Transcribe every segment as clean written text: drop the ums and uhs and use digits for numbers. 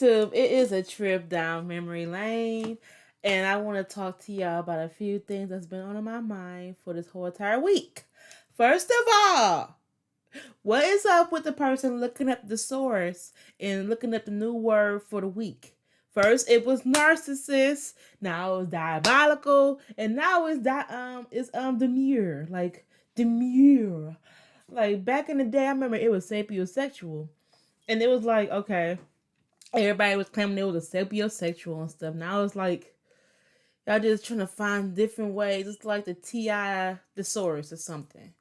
YouTube, it is a trip down memory lane. And I want to talk to y'all about a few things that's been on my mind for this whole entire week. First of all, what is up with the person looking up the source and looking up the new word for the week? First it was narcissist, now it's diabolical, and now it's demure. Like demure. Like back in the day, I remember it was sapiosexual. And it was like, okay, everybody was claiming it was a sapiosexual and stuff. Now it's like y'all just trying to find different ways. It's like the TI thesaurus or something.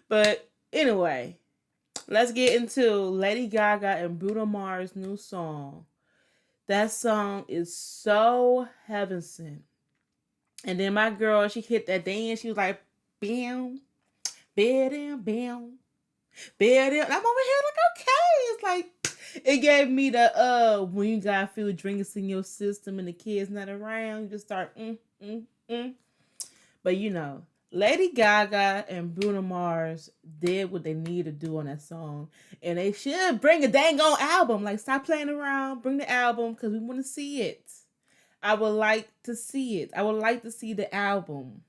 But anyway, let's get into Lady Gaga and Bruno Mars' new song. That song is so heaven sent. And then my girl, she hit that dance. She was like, bam, bam, bam, bam. I'm over here like, okay. It's like, it gave me the, when you got feel drinks in your system and the kids not around, you just start, mm. But you know, Lady Gaga and Bruno Mars did what they needed to do on that song. And they should bring a dang on album. Like, stop playing around. Bring the album because we want to see it. I would like to see it. I would like to see the album.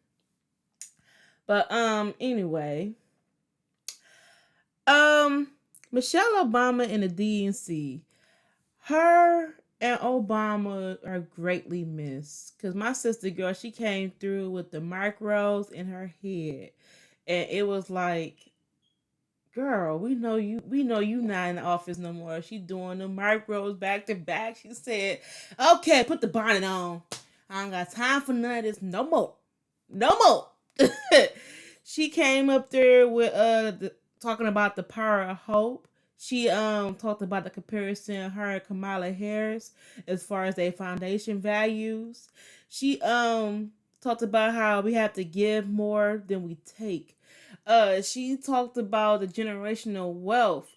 But, anyway. Michelle Obama and the DNC. Her and Obama are greatly missed. Cause my sister girl, she came through with the micros in her head. And it was like, girl, we know you not in the office no more. She doing the micros back to back. She said, okay, put the bonnet on. I don't got time for none of this no more. No more. She came up there with talking about the power of hope. She talked about the comparison of her and Kamala Harris as far as their foundation values. She talked about how we have to give more than we take. She talked about the generational wealth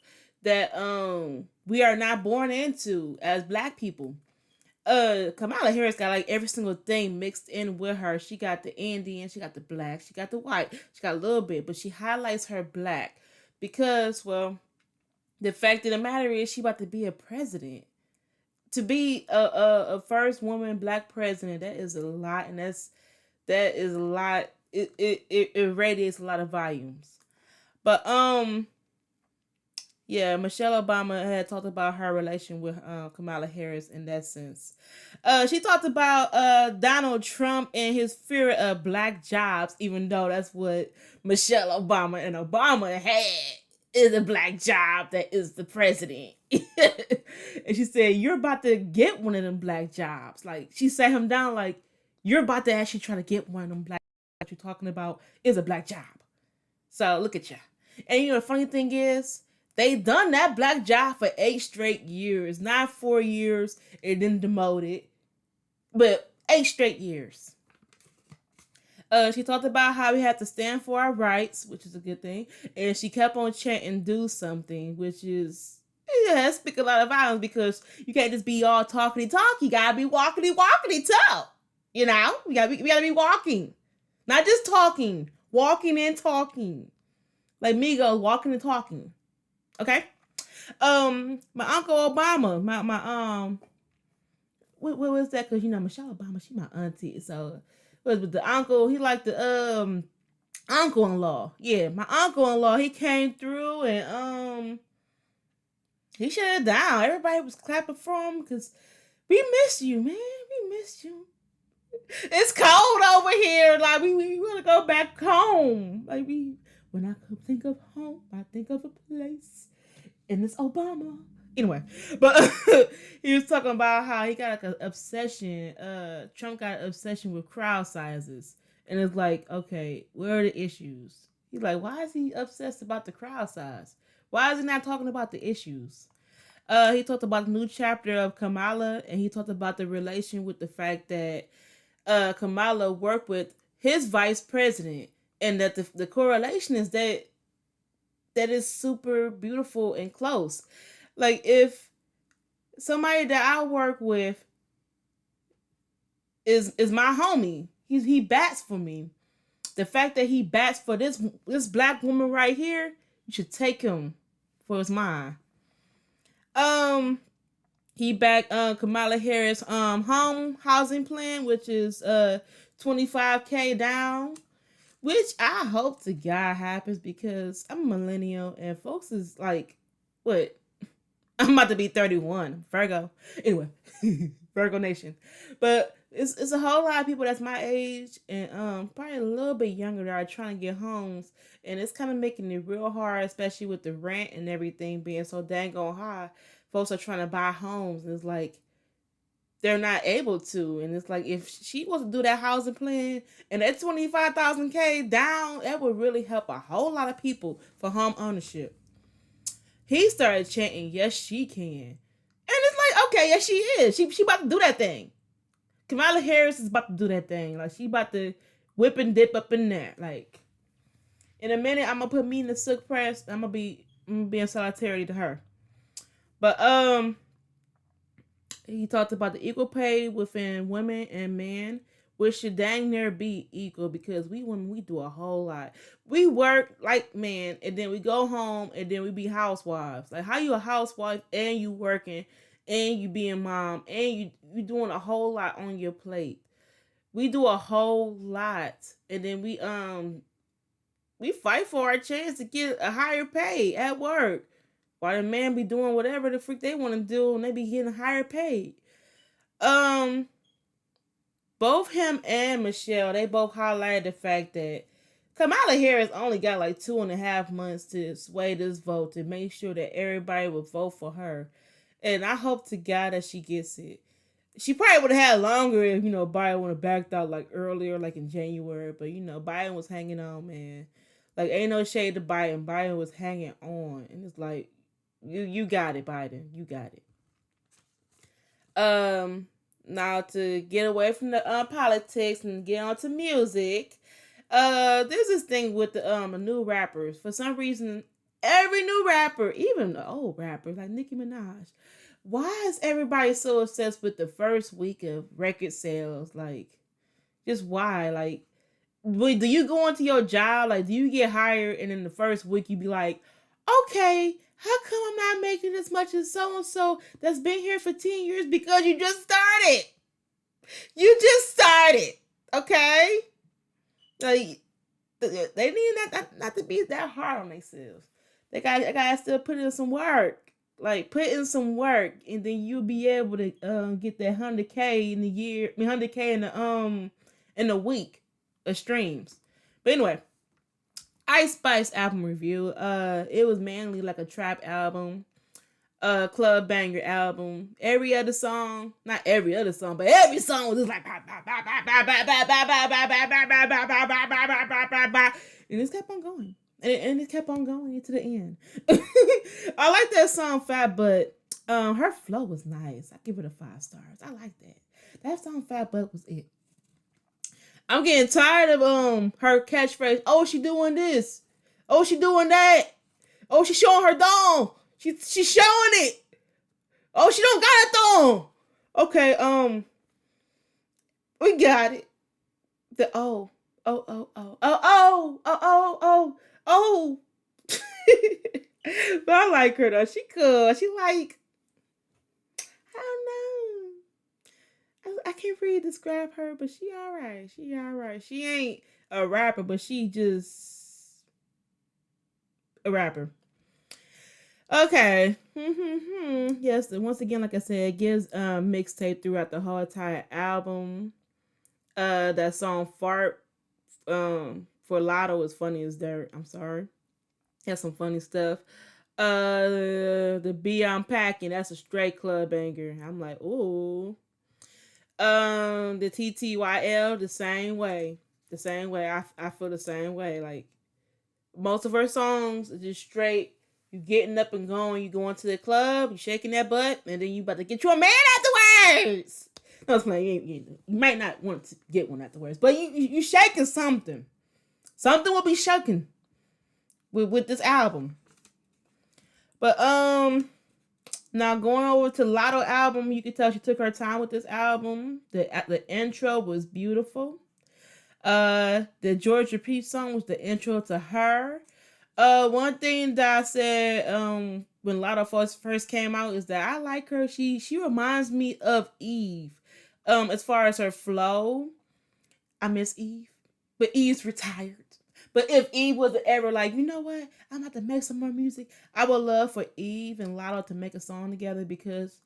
that we are not born into as black people. Kamala Harris got like every single thing mixed in with her. She got the Indian, she got the black, she got the white, she got a little bit, but she highlights her black because, well, the fact of the matter is she about to be a president. To be a first woman black president, that is a lot, and that is a lot. It radiates a lot of volumes. But yeah, Michelle Obama had talked about her relation with Kamala Harris in that sense. She talked about Donald Trump and his fear of black jobs, even though that's what Michelle Obama and Obama had, is a black job that is the president. And she said, you're about to get one of them black jobs. Like, she sat him down like, you're about to actually try to get one of them black jobs you're talking about is a black job. So look at you. And you know, the funny thing is, they done that black job for 8 straight years, not 4 years and then demoted, but 8 straight years. She talked about how we have to stand for our rights, which is a good thing, and she kept on chanting "do something," which is, yeah, speak a lot of violence because you can't just be all talkity talk. You gotta be walkity walkity too. You know, we gotta be walking, not just talking, walking and talking, like Migos walking and talking. Okay. My Uncle Obama, my what was that? Cause you know Michelle Obama, she my auntie. So was with the uncle, he liked the uncle-in-law. Yeah, my uncle-in-law, he came through and he shut it down. Everybody was clapping for him because we miss you, man. We miss you. It's cold over here. Like we want to go back home. Like when I think of home, I think of a place. And it's Obama. Anyway, but he was talking about how he got like an obsession. Trump got an obsession with crowd sizes, and it's like, okay, where are the issues? He's like, why is he obsessed about the crowd size? Why is he not talking about the issues? He talked about the new chapter of Kamala, and he talked about the relation with the fact that Kamala worked with his vice president, and that the correlation is that is super beautiful and close. Like if somebody that I work with is my homie, he bats for me. The fact that he bats for this black woman right here, you should take him for his mind. He backed Kamala Harris home housing plan, which is 25K down, which I hope to God happens because I'm a millennial and folks is like, what? I'm about to be 31, Virgo. Anyway, Virgo Nation, but it's a whole lot of people that's my age and probably a little bit younger that are trying to get homes, and it's kind of making it real hard, especially with the rent and everything being so dang on high. Folks are trying to buy homes, and it's like they're not able to. And it's like if she wants to do that housing plan and that 25,000K down, that would really help a whole lot of people for home ownership. He started chanting, "Yes, she can," and it's like, okay, yes, she is. She about to do that thing. Kamala Harris is about to do that thing. Like she about to whip and dip up in there. Like in a minute, I'm gonna put me in the silk press. I'm gonna be in solidarity to her. But he talked about the equal pay within women and men, which should dang near be equal because we women we do a whole lot. We work like man, and then we go home and then we be housewives. Like how you a housewife and you working and you being mom and you doing a whole lot on your plate. We do a whole lot, and then we fight for our chance to get a higher pay at work. While the man be doing whatever the freak they want to do and they be getting higher paid. Um, both him and Michelle, they both highlighted the fact that Kamala Harris only got like 2.5 months to sway this vote to make sure that everybody would vote for her. And I hope to God that she gets it. She probably would have had longer if, Biden would have backed out like earlier, like in January. But, Biden was hanging on, man. Like, ain't no shade to Biden. Biden was hanging on. And it's like, you got it, Biden. You got it. Now to get away from the politics and get on to music. There's this thing with the new rappers. For some reason, every new rapper, even the old rappers like Nicki Minaj, why is everybody so obsessed with the first week of record sales? Like, just why? Like, wait, do you go into your job? Like, do you get hired and in the first week you be like, okay, how come I'm not making as much as so and so that's been here for 10 years? Because you just started. You just started. Okay? Like, they need not to be that hard on themselves. They got to still put in some work. Like, put in some work, and then you'll be able to get that 100K in the year. I mean, 100K in a week of streams. But anyway, Ice Spice album review. It was mainly like a trap album, club banger album. Every other song, not every other song, but every song was just like and it kept on going. And it kept on going into the end. I like that song Fat Butt. Her flow was nice. I give it a 5 stars. I like that. That song Fat Butt was it. I'm getting tired of her catchphrase. Oh, she doing this. Oh, she doing that. Oh, she showing her thong. She's showing it. Oh, she don't got a thong. Okay, we got it. The oh. But I like her though. She cool. She like, I don't know. I can't really describe her, but she alright. She alright. She ain't a rapper, but she just a rapper. Okay. Yes, once again, like I said, it gives mixtape throughout the whole entire album. That song Fart for Latto is funny as dirt. I'm sorry. Has some funny stuff. The Beyond Packing, that's a straight club banger. I'm like, ooh. The TTYL, the same way. The same way. I feel the same way. Like most of her songs are just straight. You getting up and going, you going to the club, you shaking that butt, and then you about to get you a man afterwards. No, it's like, you might not want to get one afterwards, but you shaking something. Something will be shaking with this album. But now going over to Latto album, you can tell she took her time with this album. The intro was beautiful. The Georgia Peach song was the intro to her. One thing that I said when Latto first came out is that I like her. She reminds me of Eve. As far as her flow, I miss Eve, but Eve's retired. But if Eve was ever like, you know what, I'm about to make some more music, I would love for Eve and Latto to make a song together because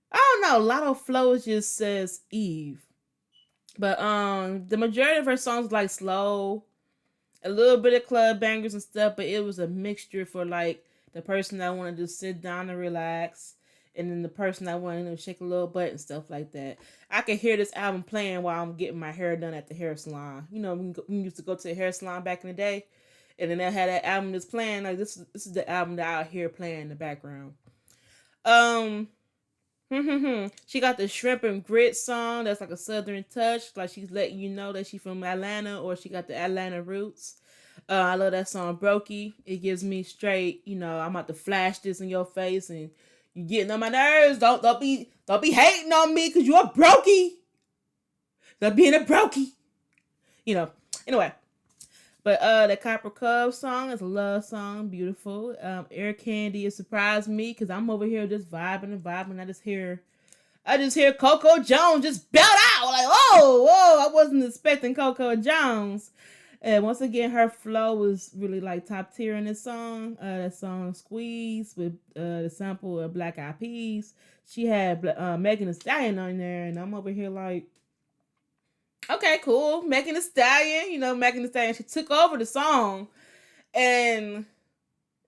I don't know, Latto flow just says Eve. But the majority of her songs like slow, a little bit of club bangers and stuff, but it was a mixture for like the person that wanted to sit down and relax, and then the person that wanted to shake a little butt and stuff like that. I could hear this album playing while I'm getting my hair done at the hair salon. You know, we used to go to the hair salon back in the day, and then they had that album that's playing. Like this is the album that I hear playing in the background. Um, she got the shrimp and grit song that's like a southern touch, like she's letting you know that she's from Atlanta or she got the Atlanta roots. I love that song Brokey. It gives me straight, you know, I'm about to flash this in your face and you getting on my nerves. Don't be hating on me because you're a brokey. Stop being a brokey. You know. Anyway. But the Copper Cove song is a love song, beautiful. Air Candy has surprised me because I'm over here just vibing and vibing. I just hear Coco Jones just belt out like, whoa! I wasn't expecting Coco Jones. And once again, her flow was really like top tier in this song. That song "Squeeze" with the sample of Black Eyed Peas. She had Megan Thee Stallion on there, and I'm over here like, okay, cool. Megan Thee Stallion, you know, Megan Thee Stallion. She took over the song, and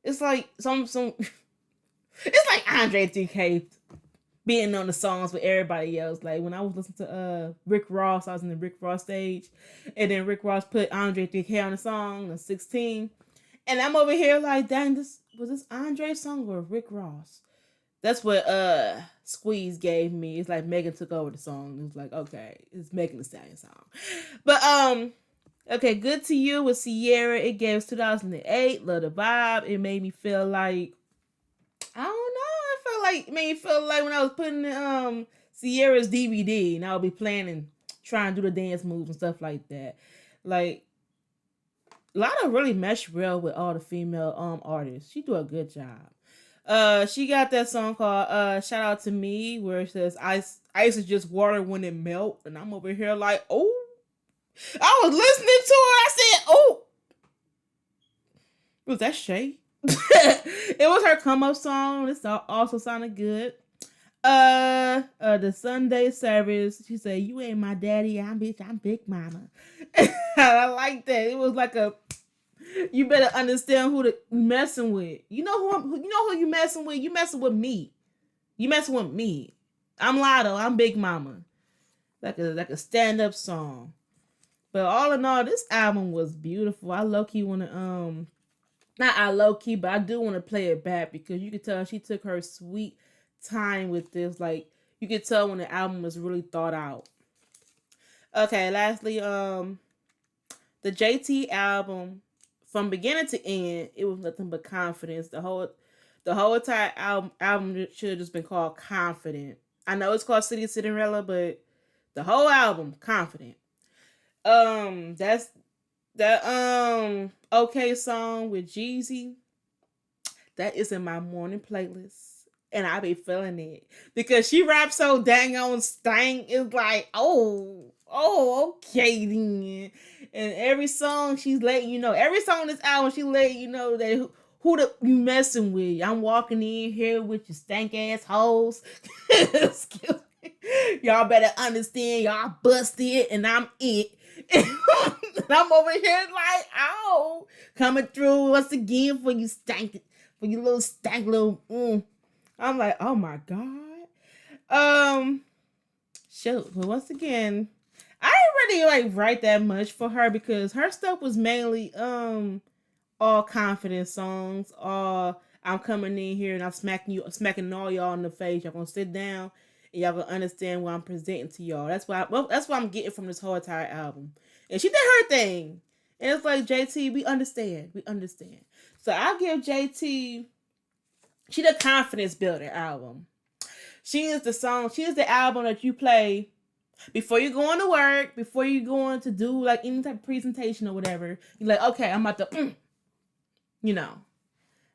it's like some. It's like Andre 3K being on the songs with everybody else. Like when I was listening to Rick Ross, I was in the Rick Ross stage, and then Rick Ross put Andre 3K on the song, the 16, and I'm over here like, dang, this was this Andre song or Rick Ross? That's what Squeeze gave me. It's like Megan took over the song. It was like, okay, it's Megan Thee Stallion song. But okay, Good to You with Sierra. It gave us 2008. Love the vibe. It made me feel like, I don't know. It made me feel like when I was putting Sierra's DVD and I would be playing and trying to do the dance moves and stuff like that. Like Lana really meshed well with all the female artists. She do a good job. She got that song called Shout Out to Me where it says ice is just water when it melt, and I'm over here like, oh, I was listening to it. I said, oh, was that Shay? It was her come up song. This also sounded good. The Sunday service. She said, "You ain't my daddy. I'm Big Mama." I like that. It was like a. You better understand who you messing with. You know who you messing with. You messing with me. You messing with me. I'm Latto. I'm Big Mama. Like a stand up song. But all in all, this album was beautiful. I low key wanna not I low key, but I do want to play it back because you could tell she took her sweet time with this. Like you could tell when the album was really thought out. Okay, lastly, the JT album from beginning to end, it was nothing but confidence. The whole entire album should have just been called Confident. I know it's called City of Cinderella, but the whole album Confident. That's that okay song with Jeezy. That is in my morning playlist. And I be feeling it. Because she raps so dang on stank. It's like, okay then. And every song she's letting you know. Every song on this album, she letting you know that who you messing with. I'm walking in here with your stank ass hoes. Excuse me. Y'all better understand y'all busted and I'm it. And I'm over here like, oh, coming through once again for you stank, for you little stank little. I'm like, oh my god. Shoot. But once again, I didn't really like write that much for her because her stuff was mainly all confident songs. All I'm coming in here and I'm smacking all y'all in the face. Y'all gonna sit down and y'all gonna understand what I'm presenting to y'all. That's what I'm getting from this whole entire album. And she did her thing. And it's like, JT, we understand. So I'll give JT, she the confidence builder album. She is the album that you play before you're going to work, before you're going to do like any type of presentation or whatever. You're like, okay, I'm about to, you know.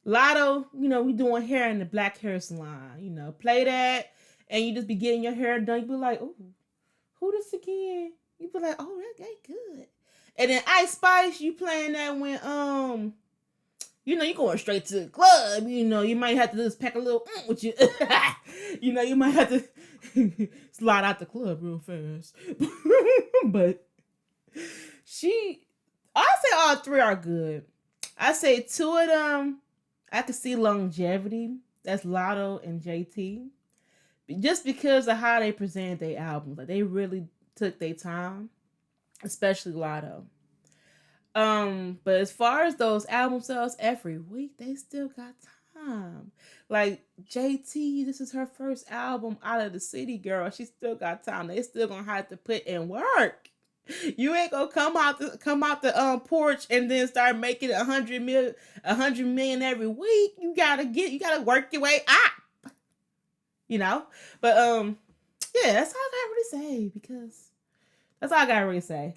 Latto, we doing hair in the black hair salon. Play that, and you just be getting your hair done. You be like, oh, who this again? You be like, oh, that good. And then Ice Spice, you playing that when you going straight to the club. You might have to just pack a little with you. You might have to slide out the club real fast. But I say all three are good. I say two of them, I could see longevity. That's Latto and JT. Just because of how they presented their albums. Like, they really took their time. Especially Latto. But as far as those album sales every week, they still got time. Like JT, this is her first album out of the city, girl. She still got time. They still gonna have to put in work. You ain't gonna come out the porch and then start making 100 million every week. You gotta work your way up. But yeah, that's all I gotta really say, because that's all I gotta really say.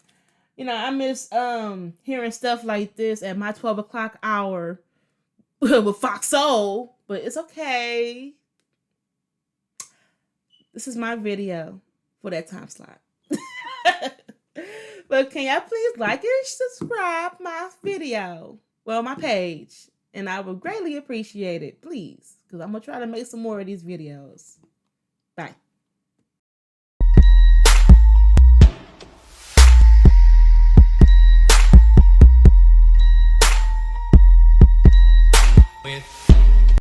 I miss hearing stuff like this at my 12 o'clock hour with Fox Soul, but it's okay. This is my video for that time slot. But can y'all please like and subscribe my video? Well, my page. And I would greatly appreciate it, please. Because I'm going to try to make some more of these videos. Bye. With